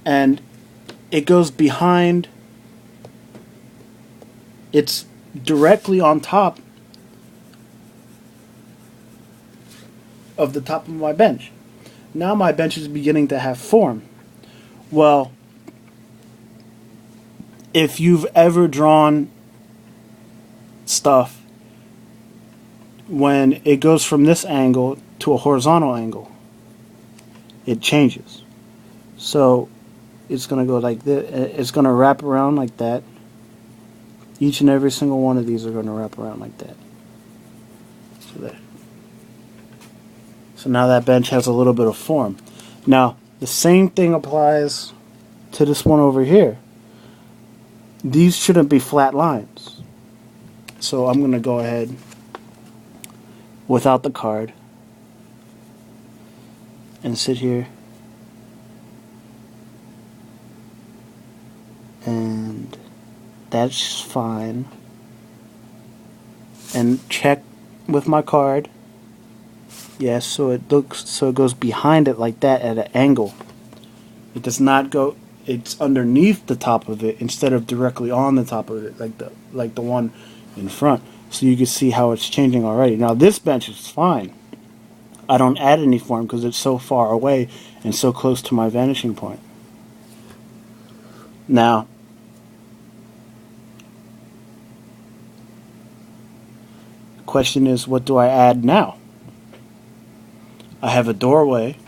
and it goes behind. It's directly on top of the top of my bench. Now my bench is beginning to have form. Well, if you've ever drawn stuff when it goes from this angle to a horizontal angle, it changes. So it's going to go like this. It's going to wrap around like that. Each and every single one of these are going to wrap around like that. So there. So now that bench has a little bit of form. Now, the same thing applies to this one over here. These shouldn't be flat lines. So I'm going to go ahead without the card and sit here and that's fine, and check with my card. Yes, so it goes behind it like that at an angle. It does not go. It's underneath the top of it instead of directly on the top of it, like the one in front. So you can see how it's changing already. Now this bench is fine. I don't add any form because it's so far away and so close to my vanishing point. Now, the question is, what do I add now? I have a doorway.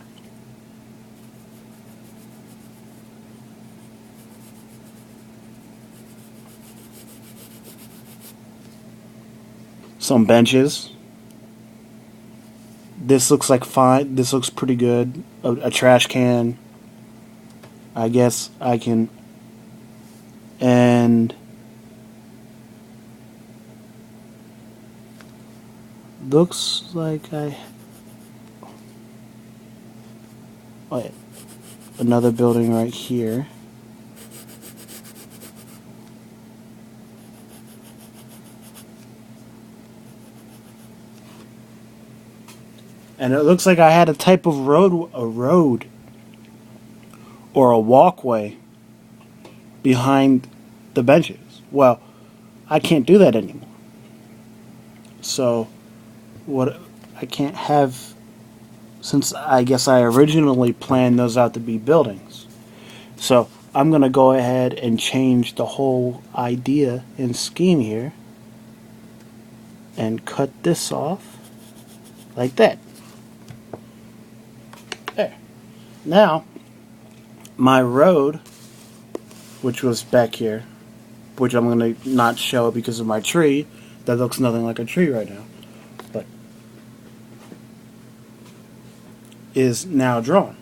Some benches. This looks like fine. This looks pretty good. A trash can. I guess I can. And looks like I. Oh yeah. Another building right here. And it looks like I had a type of road or a walkway behind the benches. Well, I can't do that anymore. So, what I can't have, since I guess I originally planned those out to be buildings. So, I'm going to go ahead and change the whole idea and scheme here and cut this off like that. There. Now, my road, which was back here, which I'm going to not show because of my tree, that looks nothing like a tree right now, but is now drawn.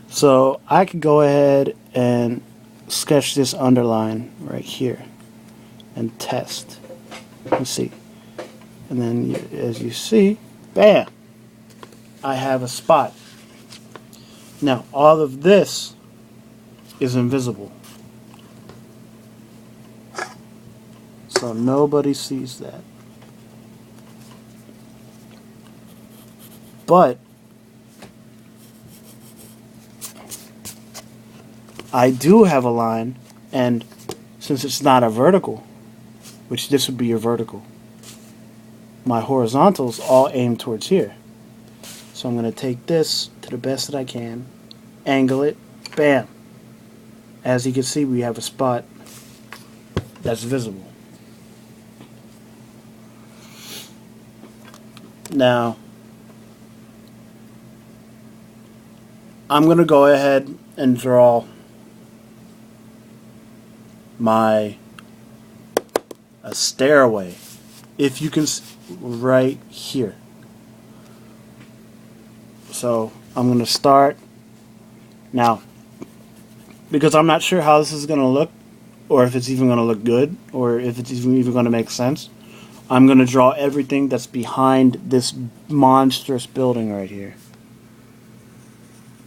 So I could go ahead and sketch this underline right here and test and see. And then as you see, bam, I have a spot. Now, all of this is invisible. So nobody sees that. But I do have a line, and since it's not a vertical, which this would be your vertical, my horizontals all aim towards here. So I'm going to take this to the best that I can, angle it, bam. As you can see, we have a spot that's visible. Now, I'm going to go ahead and draw a stairway, if you can, right here. So I'm going to start now, because I'm not sure how this is going to look, or if it's even going to look good, or if it's even going to make sense. I'm going to draw everything that's behind this monstrous building right here.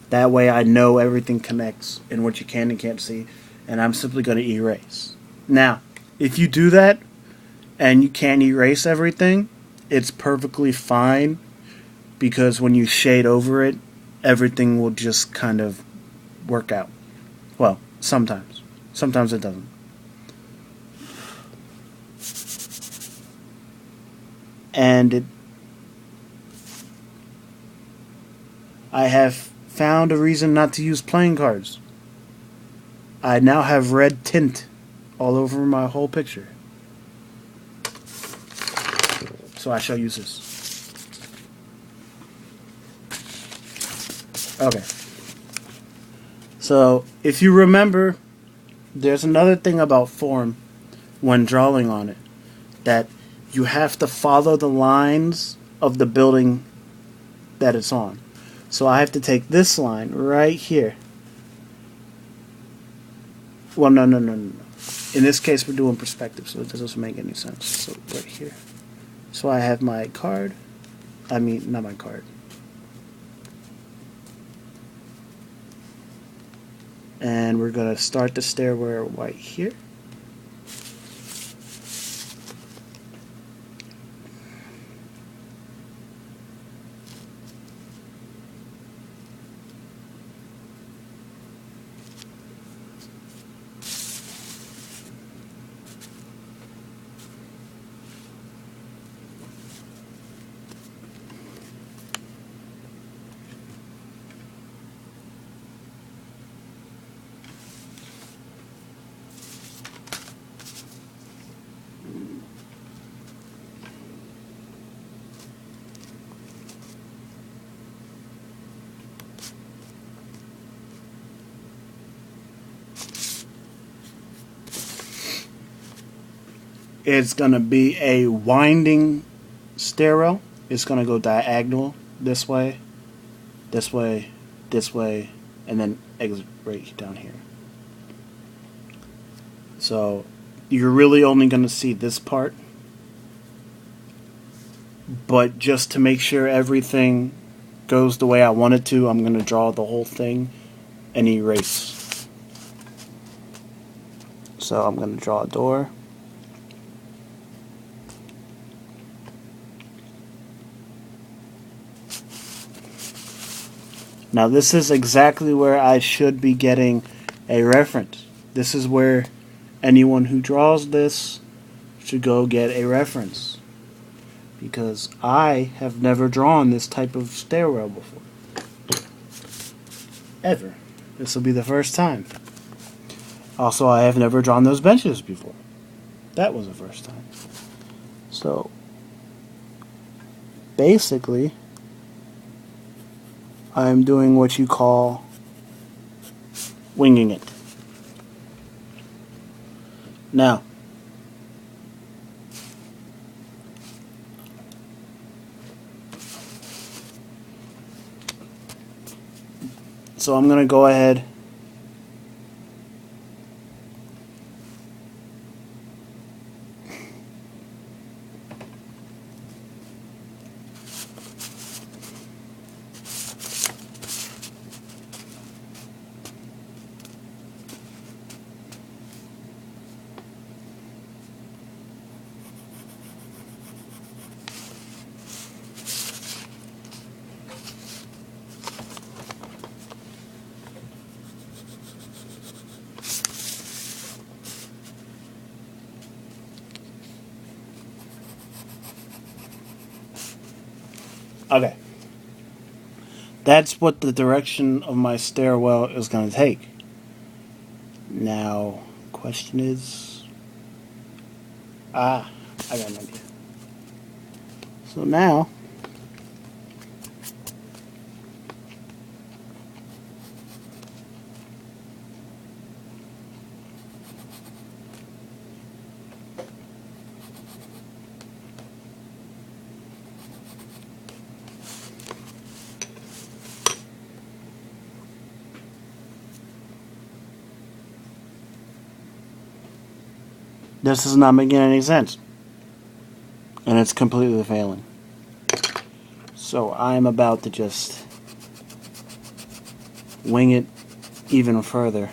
That way I know everything connects and what you can and can't see, and I'm simply going to erase. Now, if you do that and you can't erase everything, it's perfectly fine, because when you shade over it, everything will just kind of work out. Well, sometimes. Sometimes it doesn't. And I have found a reason not to use playing cards. I now have red tint all over my whole picture. So I shall use this. Okay. So, if you remember, there's another thing about form when drawing on it, that you have to follow the lines of the building that it's on. So I have to take this line right here. Well, no. In this case, we're doing perspective, so it doesn't make any sense. So right here. So I have my card. I mean, not my card. And we're going to start the stairway right here. It's going to be a winding stairwell. It's going to go diagonal this way, this way, this way, and then exit right down here. So you're really only going to see this part. But just to make sure everything goes the way I want it to, I'm going to draw the whole thing and erase. So I'm going to draw a door. Now this is exactly where I should be getting a reference. This is where anyone who draws this should go get a reference. Because I have never drawn this type of stairwell before. Ever. This will be the first time. Also, I have never drawn those benches before. That was the first time. So, basically, I'm doing what you call winging it. Now, so I'm going to go ahead Okay. That's what the direction of my stairwell is going to take. Now, question is... I got an idea. So now... this is not making any sense. And it's completely failing. So I'm about to just wing it even further.